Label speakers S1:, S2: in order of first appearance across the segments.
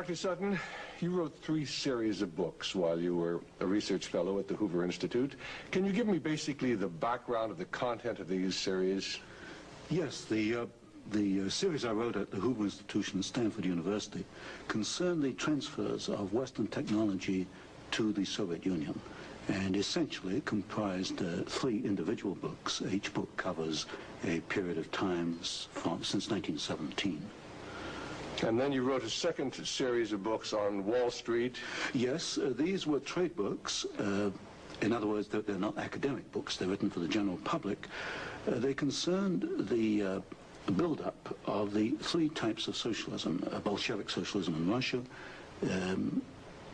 S1: Dr. Sutton, you wrote 3 series of books while you were a research fellow at the Hoover Institute. Can you give me basically the background of the content of these series?
S2: Yes, the series I wrote at the Hoover Institution at Stanford University concerned the transfers of Western technology to the Soviet Union, and essentially it comprised 3 individual books. Each book covers a period of time since 1917.
S1: And then you wrote a second series of books on Wall Street.
S2: Yes, these were trade books. In other words, they're not academic books. They're written for the general public. They concerned the build-up of the 3 types of socialism: Bolshevik socialism in Russia,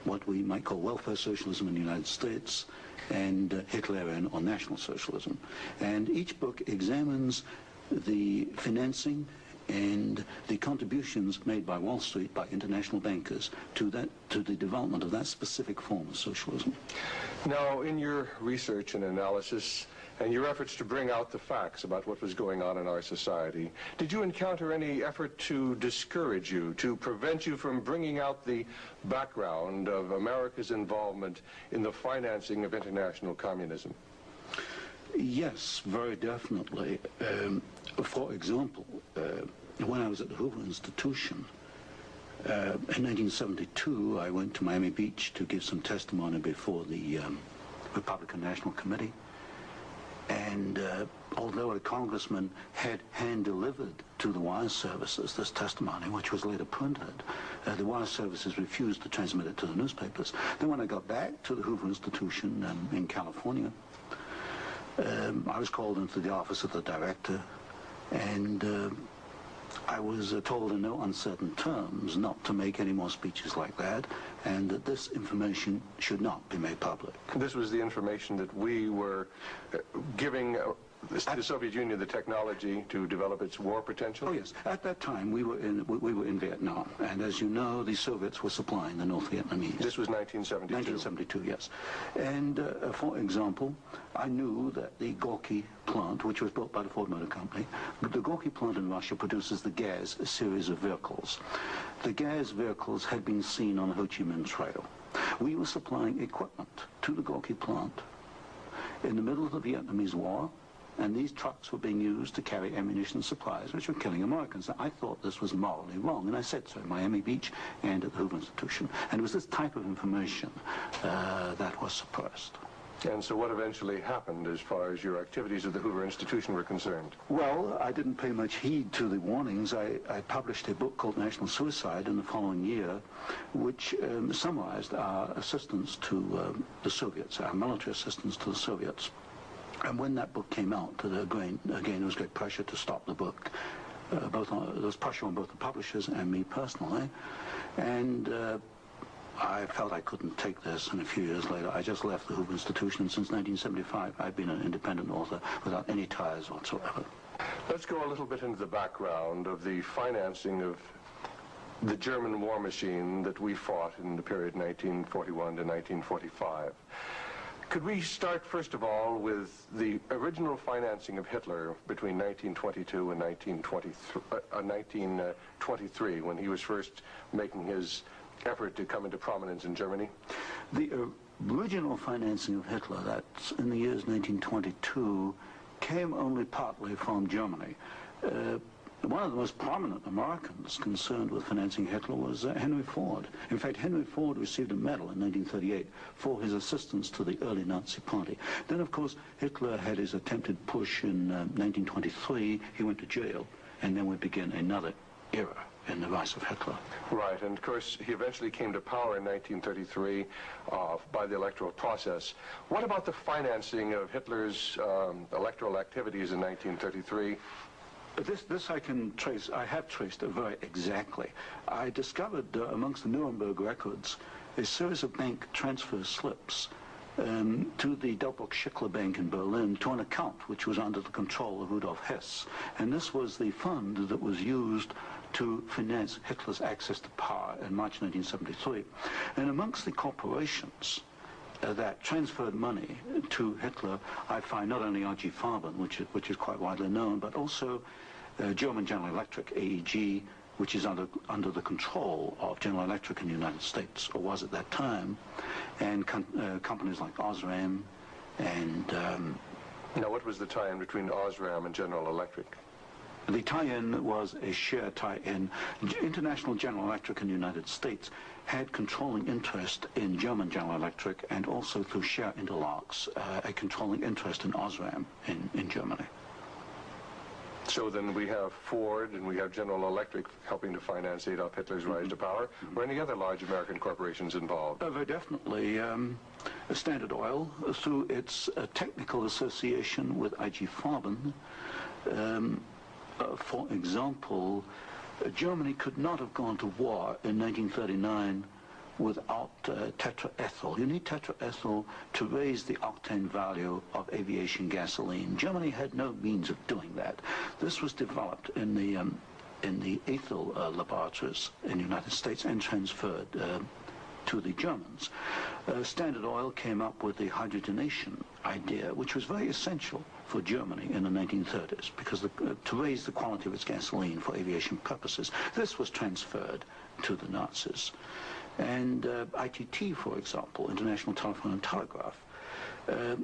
S2: what we might call welfare socialism in the United States, and Hitlerian or National Socialism. And each book examines the financing and the contributions made by Wall Street, by international bankers, to the development of that specific form of socialism.
S1: Now, in your research and analysis, and your efforts to bring out the facts about what was going on in our society, did you encounter any effort to discourage you, to prevent you from bringing out the background of America's involvement in the financing of international communism?
S2: Yes, very definitely. For example, when I was at the Hoover Institution, in 1972, I went to Miami Beach to give some testimony before the Republican National Committee. And although a congressman had hand-delivered to the wire services this testimony, which was later printed, the wire services refused to transmit it to the newspapers. Then when I got back to the Hoover Institution in California, I was called into the office of the director, and I was told in no uncertain terms not to make any more speeches like that, and that this information should not be made public.
S1: This was the information that we were giving the Soviet Union the technology to develop its war potential?
S2: Oh yes, at that time we were in Vietnam, and as you know, the Soviets were supplying the North Vietnamese.
S1: This was 1972?
S2: 1972, yes. And for example, I knew that the Gorky plant, which was built by the Ford Motor Company, the Gorky plant in Russia produces the Gaz series of vehicles. The Gaz vehicles had been seen on the Ho Chi Minh Trail. We were supplying equipment to the Gorky plant in the middle of the Vietnamese War, and these trucks were being used to carry ammunition supplies, which were killing Americans. I thought this was morally wrong, and I said so at Miami Beach and at the Hoover Institution. And it was this type of information that was suppressed.
S1: And so what eventually happened as far as your activities at the Hoover Institution were concerned?
S2: Well, I didn't pay much heed to the warnings. I published a book called National Suicide in the following year, which summarized our assistance to the Soviets, our military assistance to the Soviets. And when that book came out, again, there was great pressure to stop the book. There was pressure on both the publishers and me personally. And I felt I couldn't take this, and a few years later, I just left the Hoover Institution. And since 1975, I've been an independent author without any ties whatsoever.
S1: Let's go a little bit into the background of the financing of the German war machine that we fought in the period 1941 to 1945. Could we start, first of all, with the original financing of Hitler between 1922 and 1923, when he was first making his effort to come into prominence in Germany?
S2: The original financing of Hitler, that's in the years 1922, came only partly from Germany. One of the most prominent Americans concerned with financing Hitler was Henry Ford. In fact, Henry Ford received a medal in 1938 for his assistance to the early Nazi Party. Then, of course, Hitler had his attempted push in 1923. He went to jail, and then we begin another era in the rise of Hitler.
S1: Right, and of course, he eventually came to power in 1933 by the electoral process. What about the financing of Hitler's electoral activities in 1933?
S2: This I can trace. I have traced it very exactly. I discovered amongst the Nuremberg records a series of bank transfer slips to the Delbruck-Schickler Bank in Berlin to an account which was under the control of Rudolf Hess. And this was the fund that was used to finance Hitler's access to power in March 1973. And amongst the corporations that transferred money to Hitler, I find not only R.G. Farben, which is quite widely known, but also German General Electric, AEG, which is under the control of General Electric in the United States, or was at that time, and companies like Osram and...
S1: Now, what was the tie-in between Osram and General Electric?
S2: The tie-in was a share tie-in. International General Electric in the United States had controlling interest in German General Electric, and also through share interlocks, a controlling interest in Osram in Germany.
S1: So then we have Ford and we have General Electric helping to finance Adolf Hitler's rise to power. Were any other large American corporations involved?
S2: Very definitely. Standard Oil, through its technical association with IG Farben, for example, Germany could not have gone to war in 1939 without tetraethyl. You need tetraethyl to raise the octane value of aviation gasoline. Germany had no means of doing that. This was developed in the ethyl laboratories in the United States and transferred to the Germans. Standard Oil came up with the hydrogenation idea, which was very essential for Germany in the 1930s, because to raise the quality of its gasoline for aviation purposes. This was transferred to the Nazis. And ITT, for example, International Telephone and Telegraph,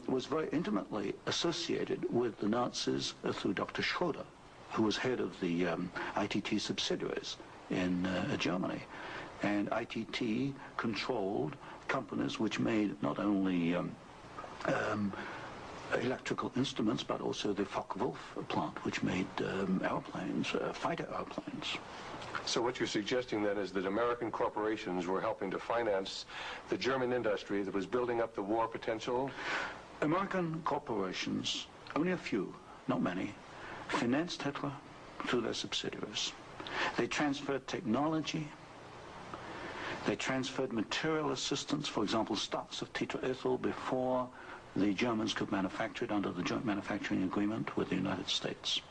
S2: was very intimately associated with the Nazis through Dr. Schroeder, who was head of the ITT subsidiaries in Germany. And ITT controlled companies which made not only electrical instruments, but also the Focke-Wulf plant, which made airplanes, fighter airplanes.
S1: So what you're suggesting then is that American corporations were helping to finance the German industry that was building up the war potential?
S2: American corporations, only a few, not many, financed Hitler through their subsidiaries. They transferred technology. They transferred material assistance, for example, stocks of tetraethyl before the Germans could manufacture it under the joint manufacturing agreement with the United States.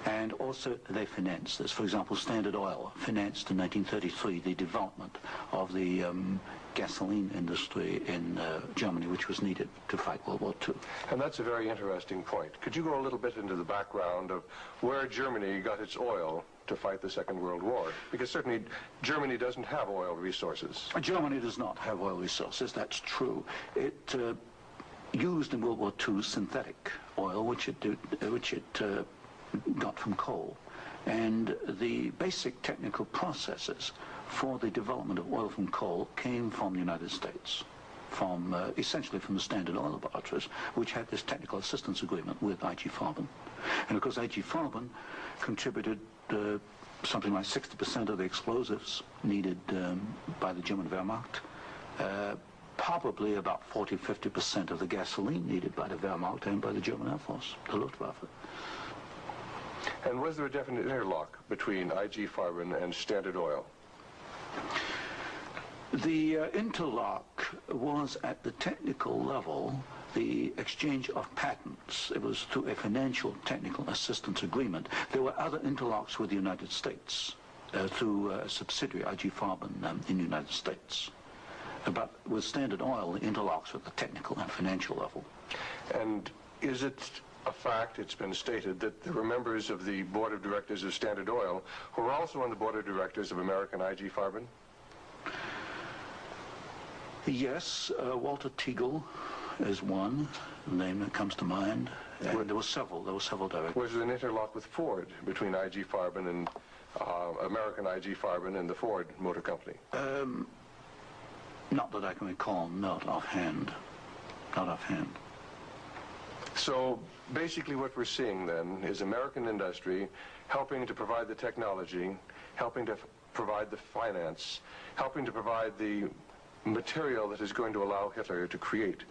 S2: And also they financed this. For example, Standard Oil financed in 1933 the development of the gasoline industry in Germany, which was needed to fight World War II.
S1: And that's a very interesting point. Could you go a little bit into the background of where Germany got its oil to fight the Second World War? Because certainly Germany doesn't have oil resources.
S2: Germany does not have oil resources, that's true. It used in World War II synthetic oil, which it got from coal. And the basic technical processes for the development of oil from coal came from the United States, from essentially from the Standard Oil laboratories, which had this technical assistance agreement with IG Farben. And of course IG Farben contributed something like 60% of the explosives needed by the German Wehrmacht, probably about 40–50% of the gasoline needed by the Wehrmacht and by the German Air Force, the Luftwaffe.
S1: And was there a definite interlock between IG Farben and Standard Oil?
S2: The interlock was at the technical level, the exchange of patents. It was through a financial technical assistance agreement. There were other interlocks with the United States through a subsidiary, IG Farben, in the United States. But with Standard Oil, the interlocks at the technical and financial level.
S1: And is it a fact, it's been stated, that there were members of the board of directors of Standard Oil who were also on the board of directors of American IG Farben?
S2: Yes, Walter Teagle is one name that comes to mind. And there were several directors.
S1: Was there an interlock with Ford between IG Farben and American IG Farben and the Ford Motor Company?
S2: Not that I can recall, not offhand. Not offhand.
S1: So basically what we're seeing then is American industry helping to provide the technology, helping to provide the finance, helping to provide the material that is going to allow Hitler to create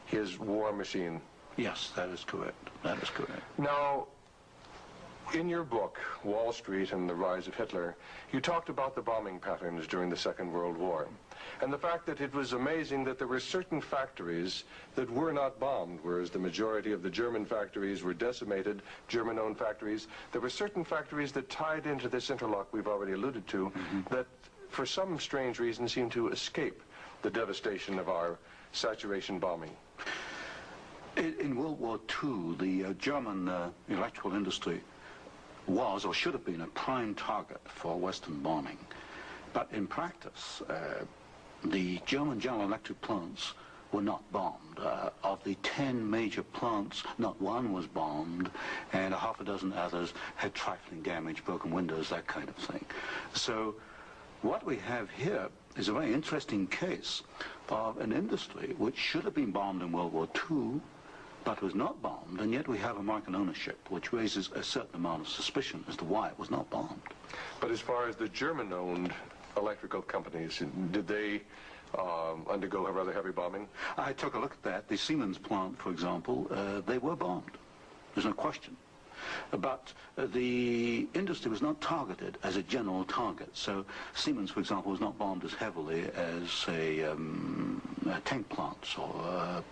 S1: his war machine.
S2: Yes, that is correct. That is correct.
S1: Now, in your book, Wall Street and the Rise of Hitler, you talked about the bombing patterns during the Second World War, and the fact that it was amazing that there were certain factories that were not bombed, whereas the majority of the German factories were decimated, German-owned factories. There were certain factories that tied into this interlock we've already alluded to, that for some strange reason seemed to escape the devastation of our saturation bombing.
S2: In World War II, the German electrical industry was or should have been a prime target for Western bombing. But in practice, the German General Electric plants were not bombed. Of the 10 major plants, not one was bombed, and a half a dozen others had trifling damage, broken windows, that kind of thing. So what we have here is a very interesting case of an industry which should have been bombed in World War II, but was not bombed, and yet we have American ownership, which raises a certain amount of suspicion as to why it was not bombed.
S1: But as far as the German-owned electrical companies, did they undergo a rather heavy bombing?
S2: I took a look at that. The Siemens plant, for example, they were bombed. There's no question. But the industry was not targeted as a general target. So Siemens, for example, was not bombed as heavily as, say, tank plants or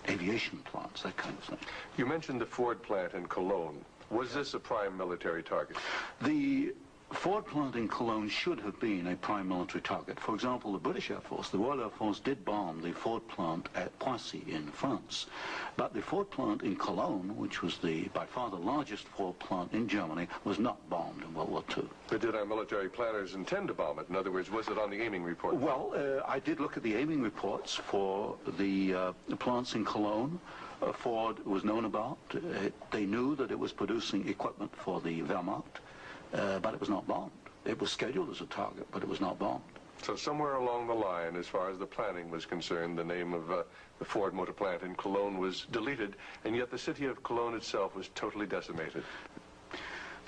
S2: aviation plants, that kind of thing.
S1: You mentioned the Ford plant in Cologne. Was this a prime military target?
S2: The Ford plant in Cologne should have been a prime military target. For example, the British Air Force, the Royal Air Force, did bomb the Ford plant at Poissy in France. But the Ford plant in Cologne, which was by far the largest Ford plant in Germany, was not bombed in World War II.
S1: But did our military planners intend to bomb it? In other words, was it on the aiming report?
S2: Well, I did look at the aiming reports for the plants in Cologne. Ford was known about. They knew that it was producing equipment for the Wehrmacht. But it was not bombed. It was scheduled as a target, but it was not bombed.
S1: So somewhere along the line, as far as the planning was concerned, the name of the Ford motor plant in Cologne was deleted, and yet the city of Cologne itself was totally decimated.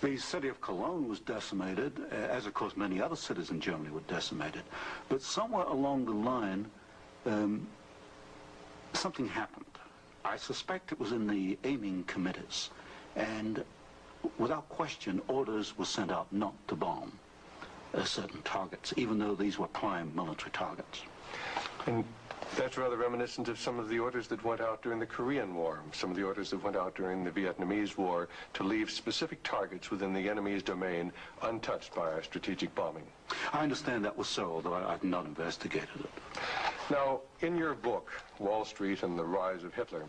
S2: The city of Cologne was decimated, as of course many other cities in Germany were decimated. But somewhere along the line, something happened. I suspect it was in the aiming committees, and without question, orders were sent out not to bomb certain targets, even though these were prime military targets.
S1: And that's rather reminiscent of some of the orders that went out during the Korean War, some of the orders that went out during the Vietnamese War to leave specific targets within the enemy's domain untouched by our strategic bombing.
S2: I understand that was so, although I've not investigated it.
S1: Now, in your book, Wall Street and the Rise of Hitler,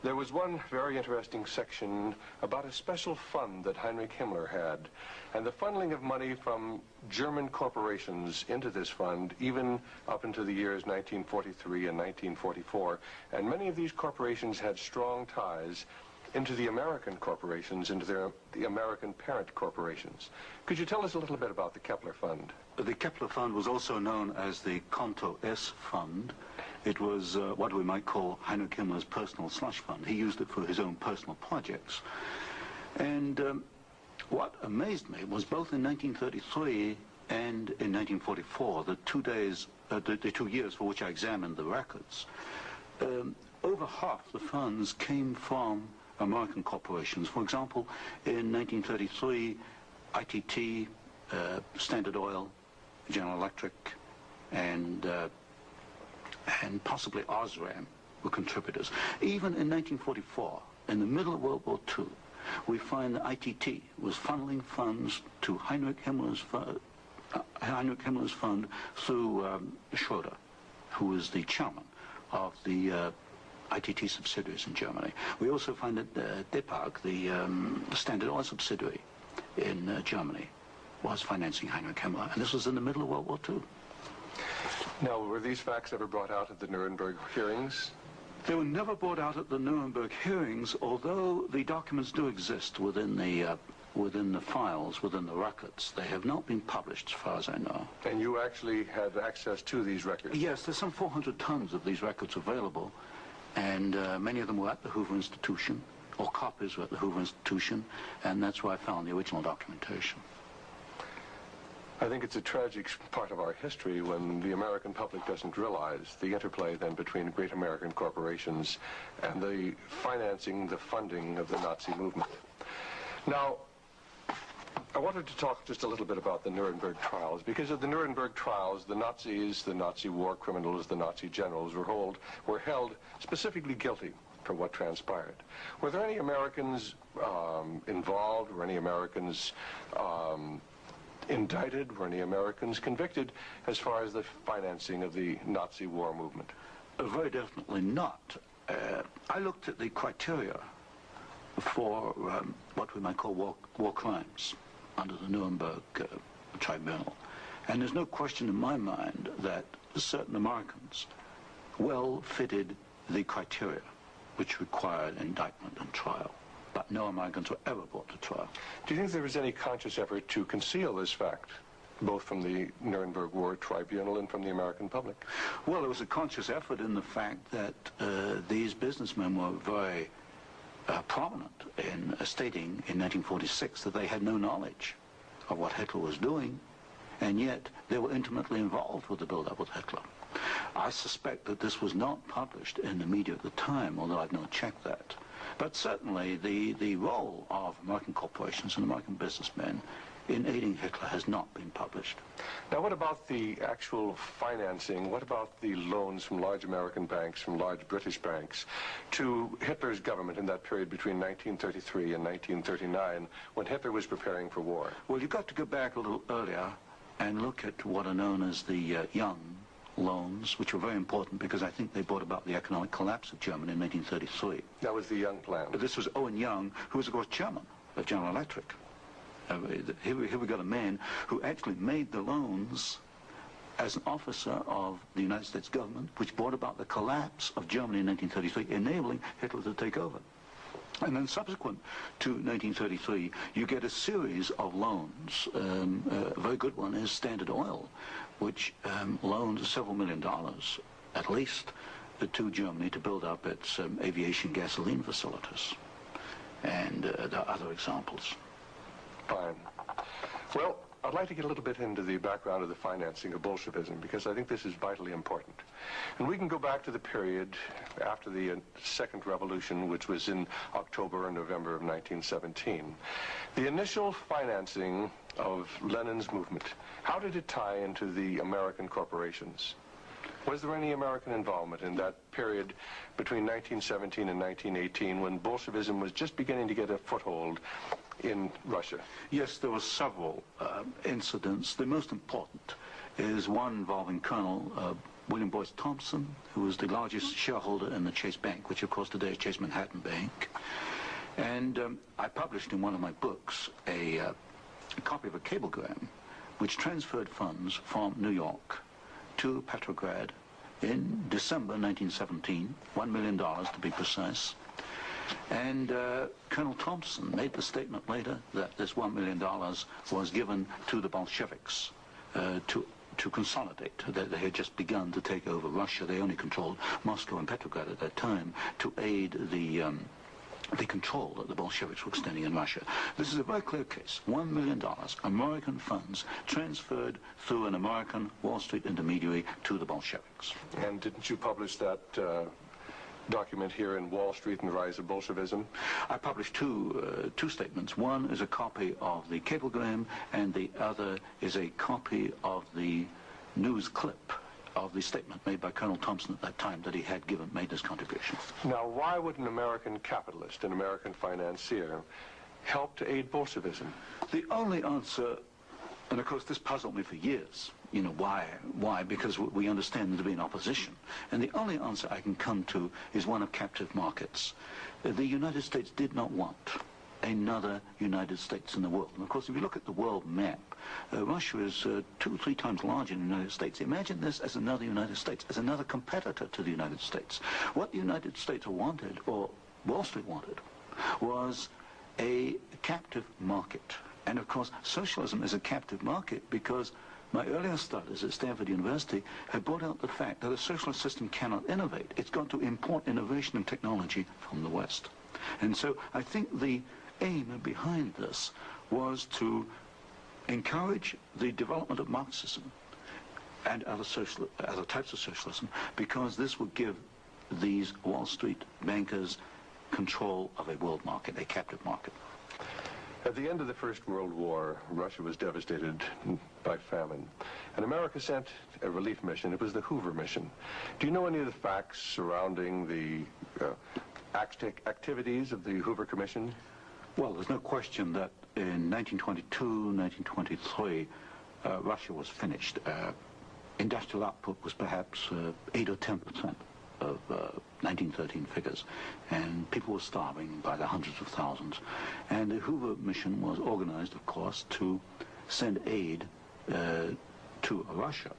S1: there was one very interesting section about a special fund that Heinrich Himmler had, and the funneling of money from German corporations into this fund, even up into the years 1943 and 1944. And many of these corporations had strong ties into the American corporations, into the American parent corporations. Could you tell us a little bit about the Kepler Fund?
S2: The Kepler Fund was also known as the Konto S Fund. It was what we might call Heinrich Himmler's personal slush fund. He used it for his own personal projects. And what amazed me was both in 1933 and in 1944, the 2 years for which I examined the records, over half the funds came from American corporations. For example, in 1933, ITT, Standard Oil, General Electric, and possibly Osram were contributors. Even in 1944, in the middle of World War II, we find that ITT was funneling funds to Heinrich Himmler's fund through Schroeder, who was the chairman of the ITT subsidiaries in Germany. We also find that DEPAG, the Standard Oil subsidiary in Germany, was financing Heinrich Himmler, and this was in the middle of World War II.
S1: Now, were these facts ever brought out at the Nuremberg hearings?
S2: They were never brought out at the Nuremberg hearings, although the documents do exist within the files, within the records. They have not been published, as far as I know.
S1: And you actually had access to these records?
S2: Yes, there's some 400 tons of these records available, and many of them were at the Hoover Institution, or copies were at the Hoover Institution, and that's where I found the original documentation.
S1: I think it's a tragic part of our history when the American public doesn't realize the interplay then between great American corporations and the financing, the funding of the Nazi movement. Now, I wanted to talk just a little bit about the Nuremberg trials, because at the Nuremberg trials, the Nazis, the Nazi war criminals, the Nazi generals were held specifically guilty for what transpired. Were there any Americans involved? Were any Americans indicted? Were any Americans convicted as far as the financing of the Nazi war movement?
S2: Very definitely not. I looked at the criteria for what we might call war crimes under the Nuremberg Tribunal. And there's no question in my mind that certain Americans well fitted the criteria which required indictment and trial, but no Americans were ever brought to trial.
S1: Do you think there was any conscious effort to conceal this fact, both from the Nuremberg War Tribunal and from the American public?
S2: Well, there was a conscious effort in the fact that these businessmen were very prominent in stating in 1946 that they had no knowledge of what Hitler was doing, and yet they were intimately involved with the build-up with Hitler. I suspect that this was not published in the media at the time, although I've not checked that. But certainly the role of American corporations and American businessmen in aiding Hitler has not been published.
S1: Now, what about the actual financing? What about the loans from large American banks, from large British banks, to Hitler's government in that period between 1933 and 1939, when Hitler was preparing for war?
S2: Well, you've got to go back a little earlier and look at what are known as the Young loans, which were very important because I think they brought about the economic collapse of Germany in 1933.
S1: That was the Young plan.
S2: This was Owen Young, who was, of course, chairman of General Electric. Here we got a man who actually made the loans as an officer of the United States government, which brought about the collapse of Germany in 1933, enabling Hitler to take over. And then subsequent to 1933, you get a series of loans. A very good one is Standard Oil, which loaned several $1 million, at least, to Germany to build up its aviation gasoline facilities. And there are other examples.
S1: Fine. Well, I'd like to get a little bit into the background of the financing of Bolshevism, because I think this is vitally important. And we can go back to the period after the Second Revolution, which was in October and November of 1917. The initial financing of Lenin's movement, how did it tie into the American corporations? Was there any American involvement in that period between 1917 and 1918, when Bolshevism was just beginning to get a foothold in Russia?
S2: Yes, there were several incidents. The most important is one involving Colonel William Boyce Thompson, who was the largest shareholder in the Chase Bank, which of course today is Chase Manhattan Bank. And I published in one of my books a copy of a cablegram which transferred funds from New York to Petrograd in December 1917, $1 million to be precise. And Colonel Thompson made the statement later that this $1 million was given to the Bolsheviks to consolidate, that they had just begun to take over Russia. They only controlled Moscow and Petrograd at that time, to aid the control that the Bolsheviks were extending in Russia. This is a very clear case. $1 million, American funds, transferred through an American Wall Street intermediary to the Bolsheviks.
S1: And didn't you publish that document here in Wall Street and the Rise of Bolshevism?
S2: I published two statements. One is a copy of the cablegram, and the other is a copy of the news clip of the statement made by Colonel Thompson at that time that he had made this contribution.
S1: Now, why would an American capitalist, an American financier, help to aid Bolshevism?
S2: The only answer, and of course this puzzled me for years, you know, why? Why? Because we understand there to be an opposition. And the only answer I can come to is one of captive markets. The United States did not want another United States in the world. And of course, if you look at the world map, Russia is 2 or 3 times larger than the United States. Imagine this as another United States, as another competitor to the United States. What the United States wanted, or Wall Street wanted, was a captive market. And of course, socialism is a captive market because my earlier studies at Stanford University have brought out the fact that a socialist system cannot innovate. It's got to import innovation and technology from the West. And so I think the aim behind this was to encourage the development of Marxism and other types of socialism, because this would give these Wall Street bankers control of a world market, a captive market.
S1: At the end of the First World War, Russia was devastated by famine, and America sent a relief mission. It was the Hoover mission. Do you know any of the facts surrounding the activities of the Hoover Commission?
S2: Well, there's no question that in 1922, 1923, Russia was finished. Industrial output was perhaps 8 or 10%. of 1913 figures, and people were starving by the hundreds of thousands. And the Hoover mission was organized, of course, to send aid to Russia.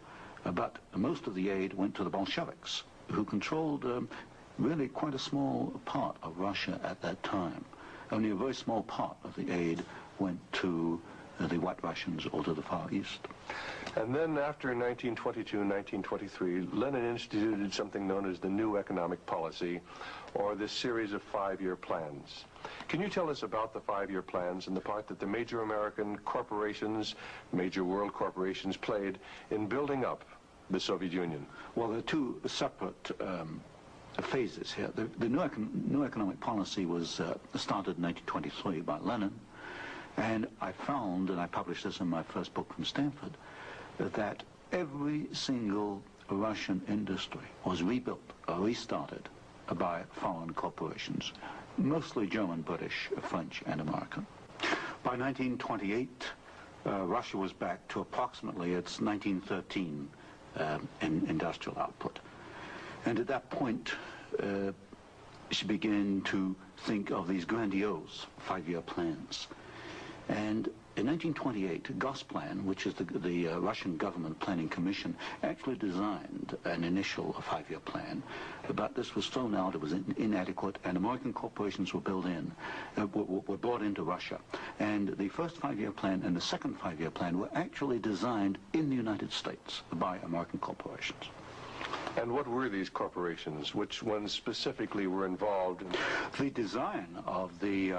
S2: But most of the aid went to the Bolsheviks, who controlled really quite a small part of Russia at that time. Only a very small part of the aid went to the White Russians or to the Far East.
S1: And then after 1922, 1923, Lenin instituted something known as the New Economic Policy, or this series of 5-year plans. Can you tell us about the 5-year plans and the part that the major American corporations, major world corporations, played in building up the Soviet Union?
S2: Well, there are two separate phases here. The new economic policy was started in 1923 by Lenin, and I found, and I published this in my first book from Stanford, that every single Russian industry was rebuilt or restarted by foreign corporations, mostly German, British, French, and American. By 1928, Russia was back to approximately its 1913 industrial output. And at that point, she began to think of these grandiose 5-year plans. And in 1928, Gosplan, which is the Russian government planning commission, actually designed an initial 5-year plan, but this was thrown out, it was inadequate, and American corporations were brought into Russia. And the first 5-year plan and the second 5-year plan were actually designed in the United States by American corporations.
S1: And what were these corporations? Which ones specifically were involved in
S2: the design of the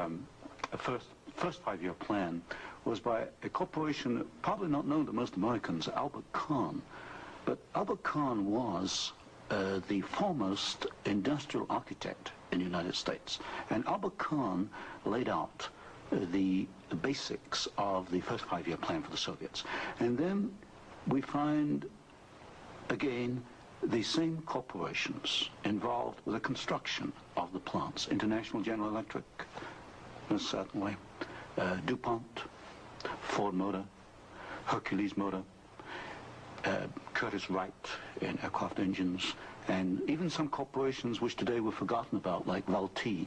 S2: first 5-year plan was by a corporation probably not known to most Americans, Albert Kahn. But Albert Kahn was the foremost industrial architect in the United States. And Albert Kahn laid out the basics of the first 5-year plan for the Soviets. And then we find, again, the same corporations involved with the construction of the plants. International General Electric, certainly, DuPont, Ford Motor, Hercules Motor, Curtiss-Wright in aircraft engines, and even some corporations which today were forgotten about, like Vultee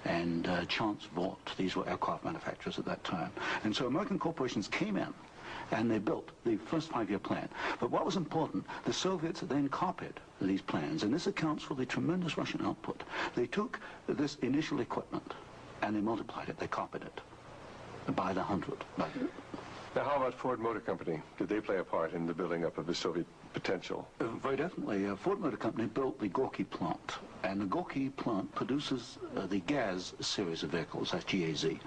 S2: and Chance Vought. These were aircraft manufacturers at that time. And so American corporations came in and they built the first 5-year plan. But what was important, the Soviets then copied these plans, and this accounts for the tremendous Russian output. They took this initial equipment and they multiplied it, they copied it by the hundred.
S1: Now, how about Ford Motor Company? Did they play a part in the building up of the Soviet potential?
S2: Very definitely. Ford Motor Company built the Gorky plant, and the Gorky plant produces the GAZ series of vehicles, that's G-A-Z,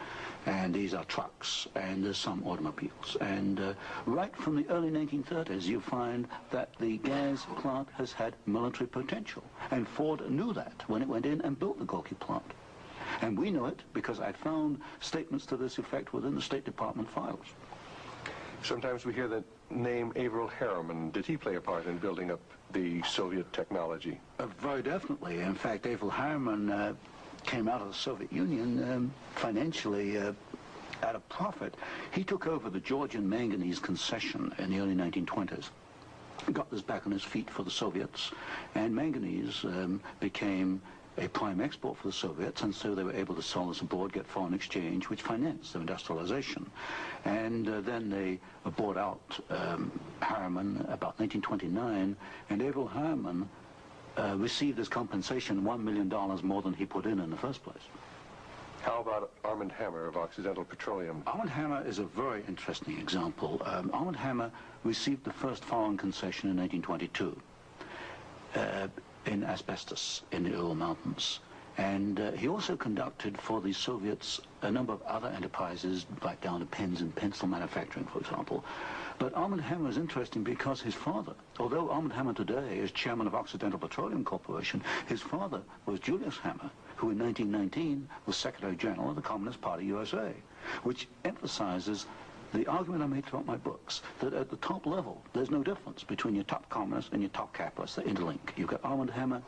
S2: and these are trucks, and there's some automobiles. And right from the early 1930s, you find that the GAZ plant has had military potential, and Ford knew that when it went in and built the Gorky plant. And we know it because I found statements to this effect within the State Department files.
S1: Sometimes we hear the name Averell Harriman. Did he play a part in building up the Soviet technology?
S2: Very definitely. In fact, Averell Harriman came out of the Soviet Union financially at a profit. He took over the Georgian manganese concession in the early 1920s. Got this back on his feet for the Soviets, and manganese became a prime export for the Soviets, and so they were able to sell this abroad, get foreign exchange, which financed their industrialization. And then they bought out Harriman about 1929, and Averell Harriman received as compensation $1 million more than he put in the first place.
S1: How about Armand Hammer of Occidental Petroleum?
S2: Armand Hammer is a very interesting example. Armand Hammer received the first foreign concession in 1922. In asbestos in the Ural Mountains. And he also conducted for the Soviets a number of other enterprises, right down to pens and pencil manufacturing, for example. But Armand Hammer is interesting because his father, although Armand Hammer today is chairman of Occidental Petroleum Corporation, his father was Julius Hammer, who in 1919 was Secretary General of the Communist Party USA, which emphasizes the argument I made throughout my books, that at the top level, there's no difference between your top communists and your top capitalists. They interlink. You've got Armand Hammer,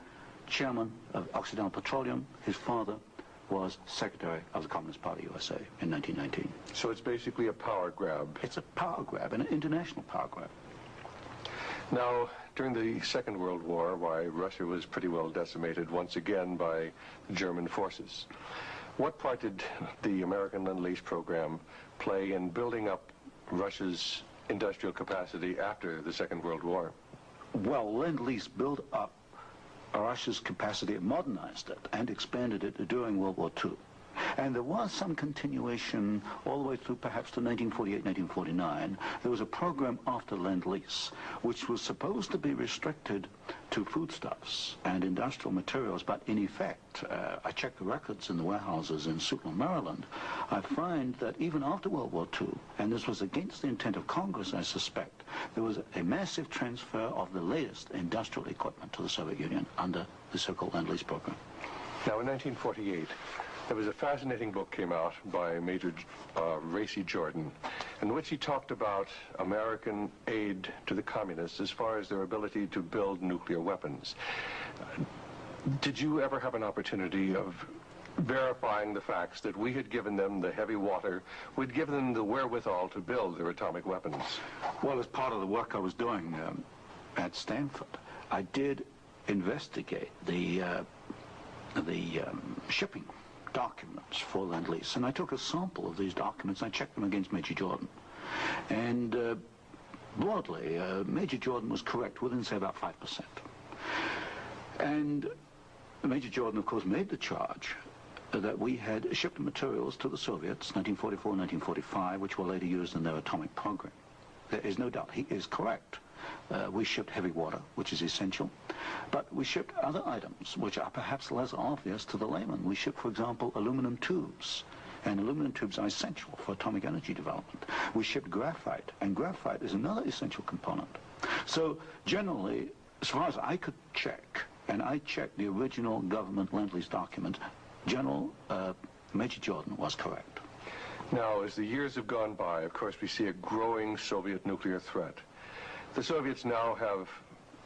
S2: chairman of Occidental Petroleum. His father was Secretary of the Communist Party USA in 1919.
S1: So it's basically a power grab.
S2: It's a power grab, an international power grab.
S1: Now, during the Second World War, why, Russia was pretty well decimated once again by German forces. What part did the American Lend-Lease program play in building up Russia's industrial capacity after the Second World War?
S2: Well, Lend-Lease built up Russia's capacity, modernized it, and expanded it during World War II. And there was some continuation all the way through perhaps to 1948, 1949. There was a program after Lend-Lease, which was supposed to be restricted to foodstuffs and industrial materials, but in effect, I checked the records in the warehouses in Sutton, Maryland, I find that even after World War II, and this was against the intent of Congress, I suspect, there was a massive transfer of the latest industrial equipment to the Soviet Union under the so-called Lend-Lease program.
S1: Now, in 1948, there was a fascinating book came out by Major Racy Jordan, in which he talked about American aid to the communists as far as their ability to build nuclear weapons. Did you ever have an opportunity of verifying the facts that we had given them the heavy water, we'd given them the wherewithal to build their atomic weapons?
S2: Well, as part of the work I was doing at Stanford, I did investigate the shipping documents for Lend-Lease, and I took a sample of these documents and I checked them against Major Jordan. And broadly, Major Jordan was correct within, say, about 5%. And Major Jordan, of course, made the charge that we had shipped materials to the Soviets, 1944, 1945, which were later used in their atomic program. There is no doubt. He is correct. We shipped heavy water, which is essential, but we shipped other items which are perhaps less obvious to the layman. We shipped, for example, aluminum tubes, and aluminum tubes are essential for atomic energy development. We shipped graphite, and graphite is another essential component. So generally, as far as I could check, and I checked the original government Lend-Lease document, General Major Jordan was correct.
S1: Now, as the years have gone by, of course, we see a growing Soviet nuclear threat. The Soviets now have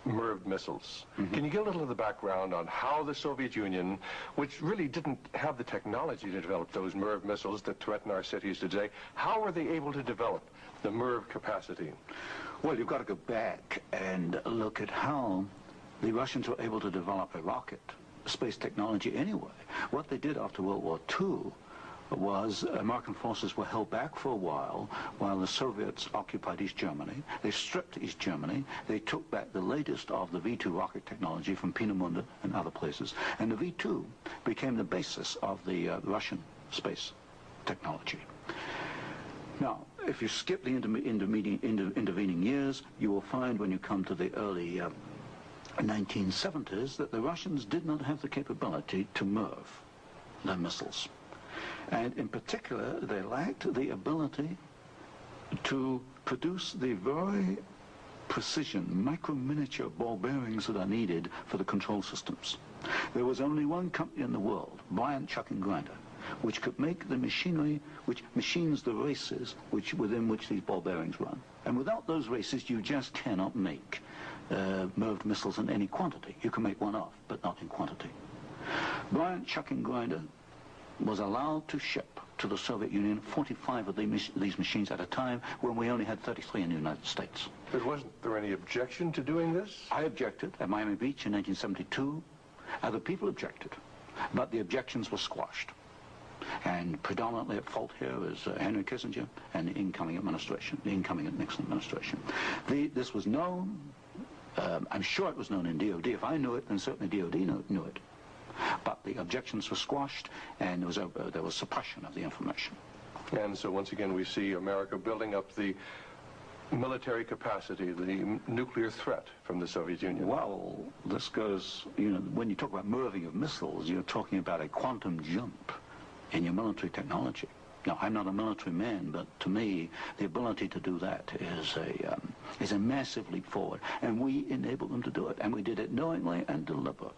S1: MIRV missiles. Mm-hmm. Can you give a little of the background on how the Soviet Union, which really didn't have the technology to develop those MIRV missiles that threaten our cities today, how were they able to develop the MIRV capacity?
S2: Well, you've got to go back and look at how the Russians were able to develop a rocket, space technology anyway. What they did after World War II was American forces were held back for a while the Soviets occupied East Germany. They stripped East Germany. They took back the latest of the V-2 rocket technology from Peenemünde and other places. And the V-2 became the basis of the Russian space technology. Now, if you skip the intervening years, you will find when you come to the early 1970s that the Russians did not have the capability to MIRV their missiles. And in particular, they lacked the ability to produce the very precision, micro-miniature ball bearings that are needed for the control systems. There was only one company in the world, Bryant, Chuck and Grinder, which could make the machinery which machines the races within which these ball bearings run. And without those races, you just cannot make MIRV missiles in any quantity. You can make one off, but not in quantity. Bryant, Chuck and Grinder was allowed to ship to the Soviet Union 45 of these machines at a time when we only had 33 in the United States.
S1: But wasn't there any objection to doing this?
S2: I objected at Miami Beach in 1972. Other people objected, but the objections were squashed. And predominantly at fault here is Henry Kissinger and the incoming administration, the incoming Nixon administration. This was known, I'm sure it was known in DOD. If I knew it, then certainly DOD knew it. But the objections were squashed, and there was suppression of the information.
S1: And so once again, we see America building up the military capacity, the nuclear threat from the Soviet Union.
S2: Well, this goes, when you talk about MIRVing of missiles, you're talking about a quantum jump in your military technology. Now, I'm not a military man, but to me, the ability to do that is a massive leap forward. And we enabled them to do it, and we did it knowingly and deliberately.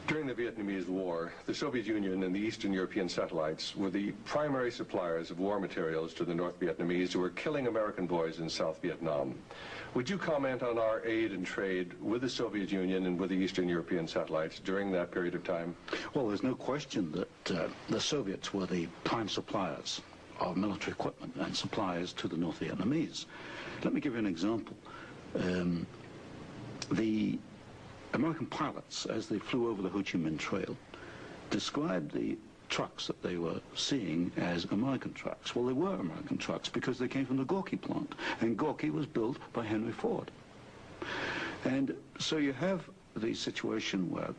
S1: During the Vietnamese War, the Soviet Union and the Eastern European satellites were the primary suppliers of war materials to the North Vietnamese who were killing American boys in South Vietnam. Would you comment on our aid and trade with the Soviet Union and with the Eastern European satellites during that period of time?
S2: Well, there's no question that the Soviets were the prime suppliers of military equipment and suppliers to the North Vietnamese. Let me give you an example. the American pilots, as they flew over the Ho Chi Minh Trail, described the trucks that they were seeing as American trucks. Well, they were American trucks because they came from the Gorky plant, and Gorky was built by Henry Ford. And so you have the situation where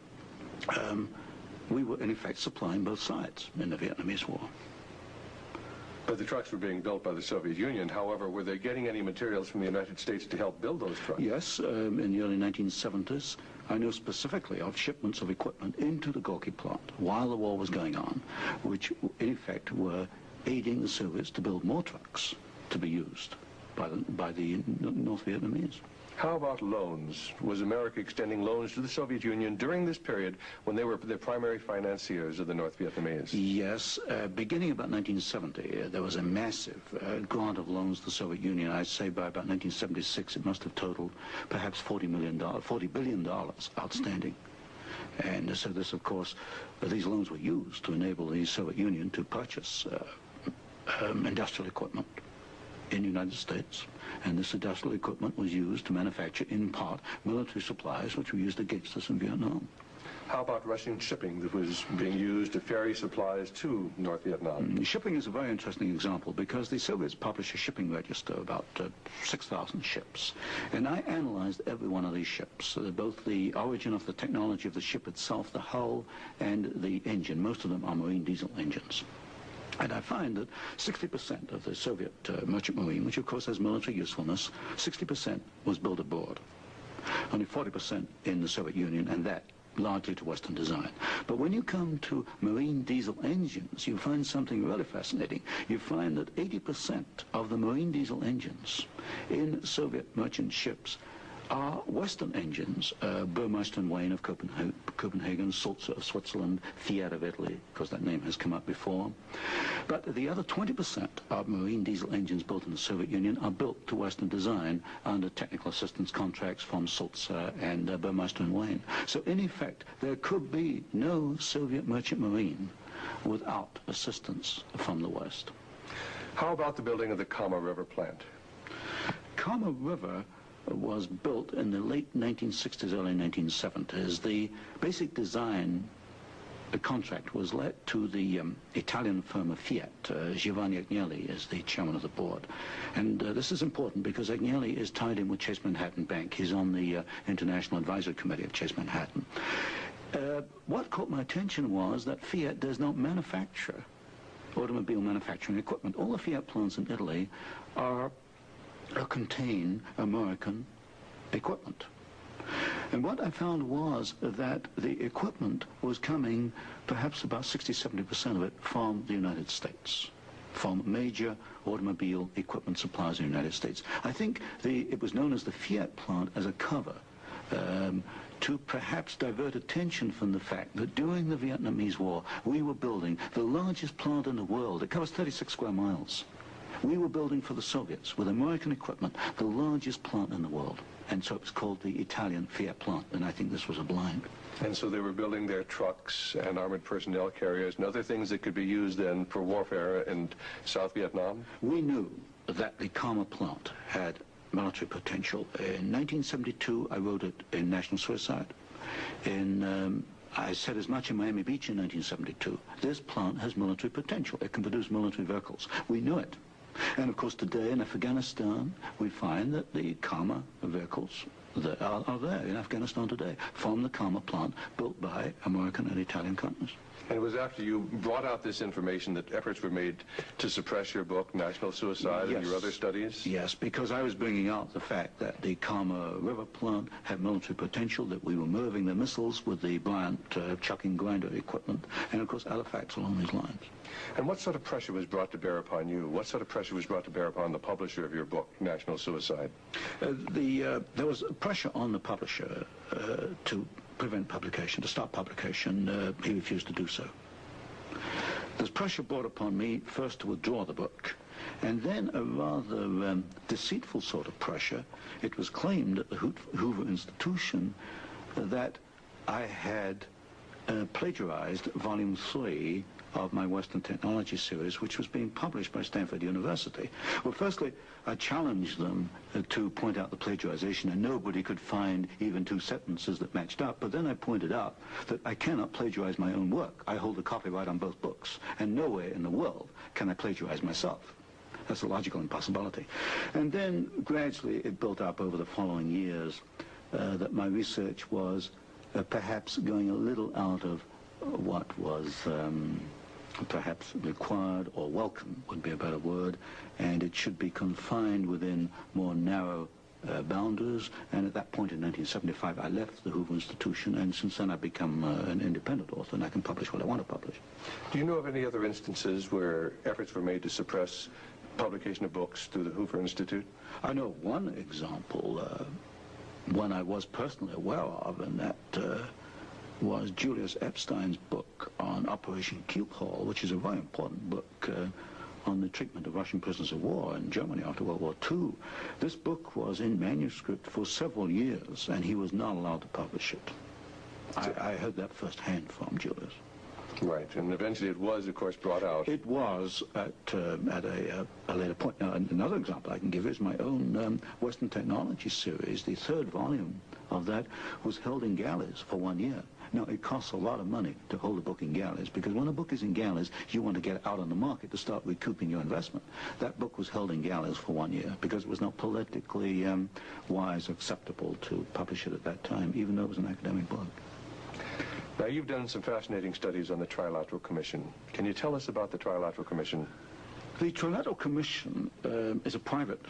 S2: we were, in effect, supplying both sides in the Vietnamese War.
S1: But the trucks were being built by the Soviet Union. However, were they getting any materials from the United States to help build those trucks?
S2: Yes, in the early 1970s, I know specifically of shipments of equipment into the Gorky plant while the war was going on, which in effect were aiding the Soviets to build more trucks to be used by the North Vietnamese.
S1: How about loans? Was America extending loans to the Soviet Union during this period when they were the primary financiers of the North Vietnamese?
S2: Yes. Beginning about 1970, there was a massive grant of loans to the Soviet Union. I'd say by about 1976, it must have totaled perhaps $40 billion outstanding. And so this, of course, these loans were used to enable the Soviet Union to purchase industrial equipment in the United States, and this industrial equipment was used to manufacture, in part, military supplies which were used against us in Vietnam.
S1: How about Russian shipping that was being used to ferry supplies to North Vietnam?
S2: Shipping is a very interesting example because the Soviets published a shipping register, about 6,000 ships, and I analyzed every one of these ships, both the origin of the technology of the ship itself, the hull, and the engine. Most of them are marine diesel engines. And I find that 60% of the Soviet merchant marine, which of course has military usefulness, 60% was built abroad. Only 40% in the Soviet Union, and that largely to Western design. But when you come to marine diesel engines, you find something really fascinating. You find that 80% of the marine diesel engines in Soviet merchant ships are Western engines, Burmeister and Wain of Copenhagen, Sulzer of Switzerland, Fiat of Italy, because that name has come up before. But the other 20% of marine diesel engines built in the Soviet Union are built to Western design under technical assistance contracts from Sulzer and Burmeister and Wain. So in effect, there could be no Soviet merchant marine without assistance from the West.
S1: How about the building of the Kama River plant?
S2: Kama River was built in the late 1960s, early 1970s. The basic design contract was let to the Italian firm of Fiat. Giovanni Agnelli is the chairman of the board. And this is important because Agnelli is tied in with Chase Manhattan Bank. He's on the International Advisory Committee of Chase Manhattan. What caught my attention was that Fiat does not manufacture automobile manufacturing equipment. All the Fiat plants in Italy contain American equipment. And what I found was that the equipment was coming, perhaps about 60-70% of it, from the United States, from major automobile equipment suppliers in the United States. I think it was known as the Fiat plant as a cover to perhaps divert attention from the fact that during the Vietnamese War, we were building the largest plant in the world. It covers 36 square miles. We were building for the Soviets, with American equipment, the largest plant in the world. And so it was called the Italian Fiat plant, and I think this was a blind.
S1: And so they were building their trucks and armored personnel carriers and other things that could be used then for warfare in South Vietnam?
S2: We knew that the Kama plant had military potential. In 1972, I wrote it in National Suicide. I said as much in Miami Beach in 1972. This plant has military potential. It can produce military vehicles. We knew it. And of course today in Afghanistan we find that the Kama vehicles that are there in Afghanistan today from the Kama plant built by American and Italian companies.
S1: And it was after you brought out this information that efforts were made to suppress your book, National Suicide, and your other studies?
S2: Yes, because I was bringing out the fact that the Kama River plant had military potential, that we were moving the missiles with the Bryant chucking grinder equipment, and of course other facts along these lines.
S1: And what sort of pressure was brought to bear upon you? What sort of pressure was brought to bear upon the publisher of your book, National Suicide?
S2: There was pressure on the publisher to prevent publication, to stop publication. He refused to do so. There's pressure brought upon me first to withdraw the book, and then a rather deceitful sort of pressure. It was claimed at the Hoover Institution that I had plagiarized Volume 3 of my Western Technology series, which was being published by Stanford University. Well, firstly, I challenged them to point out the plagiarization, and nobody could find even two sentences that matched up. But then I pointed out that I cannot plagiarize my own work. I hold the copyright on both books, and nowhere in the world can I plagiarize myself. That's a logical impossibility. And then gradually it built up over the following years that my research was perhaps going a little out of what was perhaps required or welcome would be a better word, and it should be confined within more narrow boundaries. And at that point in 1975 I left the Hoover Institution, and since then I've become an independent author, and I can publish what I want to publish. Do
S1: you know of any other instances where efforts were made to suppress publication of books through the Hoover Institute?
S2: I know one example, one I was personally aware of, and that was Julius Epstein's book on Operation Keelhaul, which is a very important book on the treatment of Russian prisoners of war in Germany after World War II. This book was in manuscript for several years, and he was not allowed to publish it. I heard that firsthand from Julius.
S1: Right, and eventually it was, of course, brought out.
S2: It was at a later point. Now, another example I can give is my own Western Technology series. The third volume of that was held in galleys for 1 year. Now, it costs a lot of money to hold a book in galleys, because when a book is in galleys, you want to get it out on the market to start recouping your investment. That book was held in galleys for 1 year because it was not politically wise or acceptable to publish it at that time, even though it was an academic book.
S1: Now, you've done some fascinating studies on the Trilateral Commission. Can you tell us about the Trilateral Commission?
S2: The Trilateral Commission is a private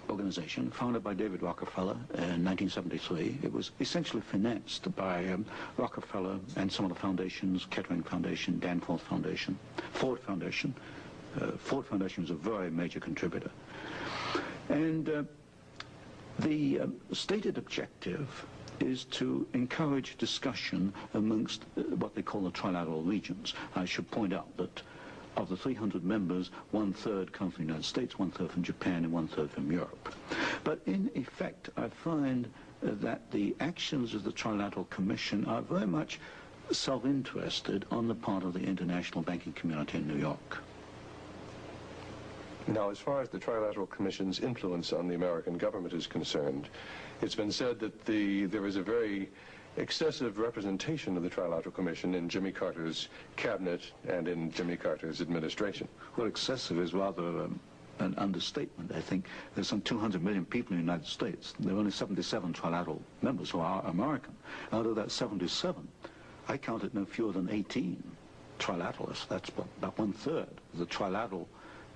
S2: organization founded by David Rockefeller in 1973. It was essentially financed by Rockefeller and some of the foundations, Kettering Foundation, Danforth Foundation, Ford Foundation. Ford Foundation was a very major contributor. And the stated objective is to encourage discussion amongst what they call the trilateral regions. I should point out that of the 300 members, 1/3 come from the United States, 1/3 from Japan, and 1/3 from Europe. But in effect, I find that the actions of the Trilateral Commission are very much self-interested on the part of the international banking community in New York.
S1: Now, as far as the Trilateral Commission's influence on the American government is concerned, it's been said that there is a very excessive representation of the Trilateral Commission in Jimmy Carter's cabinet and in Jimmy Carter's administration.
S2: Well, excessive is rather an understatement. I think there's some 200 million people in the United States. There are only 77 trilateral members who are American. Out of that 77, I counted no fewer than 18 trilateralists. That's about 1/3 of the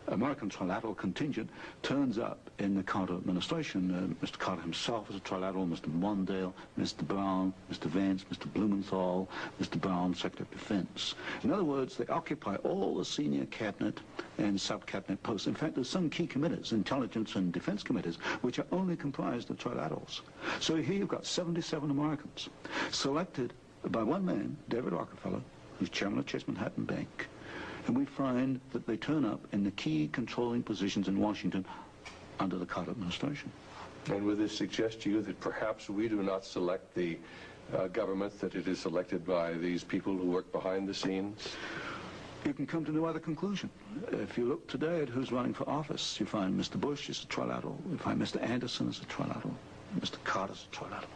S2: American trilateral contingent turns up in the Carter administration. Mr. Carter himself was a trilateral, Mr. Mondale, Mr. Brown, Mr. Vance, Mr. Blumenthal, Mr. Brown, Secretary of Defense. In other words, they occupy all the senior cabinet and sub-cabinet posts. In fact, there's some key committees, intelligence and defense committees, which are only comprised of trilaterals. So here you've got 77 Americans selected by one man, David Rockefeller, who's chairman of Chase Manhattan Bank. And we find that they turn up in the key controlling positions in Washington under the Carter administration.
S1: And would this suggest to you that perhaps we do not select the government, that it is selected by these people who work behind the scenes?
S2: You can come to no other conclusion. If you look today at who's running for office, you find Mr. Bush is a trilateral, you find Mr. Anderson is a trilateral, Mr. Carter's a trilateral.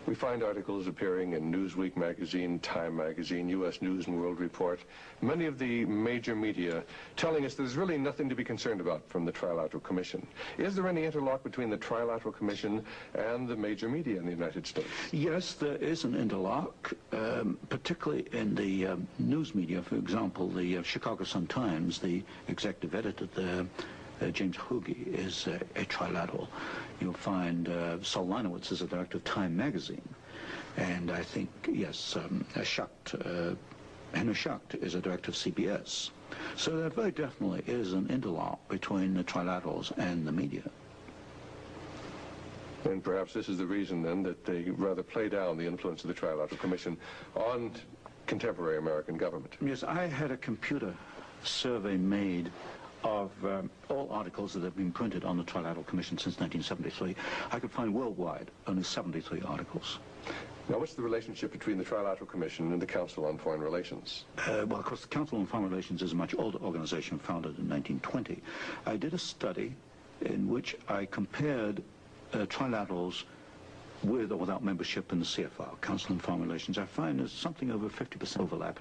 S1: We find articles appearing in Newsweek magazine, Time magazine, U.S. News and World Report, many of the major media telling us there's really nothing to be concerned about from the Trilateral Commission. Is there any interlock between the Trilateral Commission and the major media in the United States?
S2: Yes, there is an interlock, particularly in the news media. For example, the Chicago Sun-Times, the executive editor there, James Hoagie, is a trilateral. You'll find Saul Linowitz is a director of Time magazine. And I think, yes, Henry Schacht is a director of CBS. So there very definitely is an interlock between the trilaterals and the media.
S1: And perhaps this is the reason, then, that they rather play down the influence of the Trilateral Commission on contemporary American government.
S2: Yes, I had a computer survey made of all articles that have been printed on the Trilateral Commission since 1973. I could find worldwide only 73 articles.
S1: Now, what's the relationship between the Trilateral Commission and the Council on Foreign Relations?
S2: Well, of course, the Council on Foreign Relations is a much older organization founded in 1920. I did a study in which I compared trilaterals with or without membership in the CFR, Council on Foreign Relations. I find there's something over 50% overlap.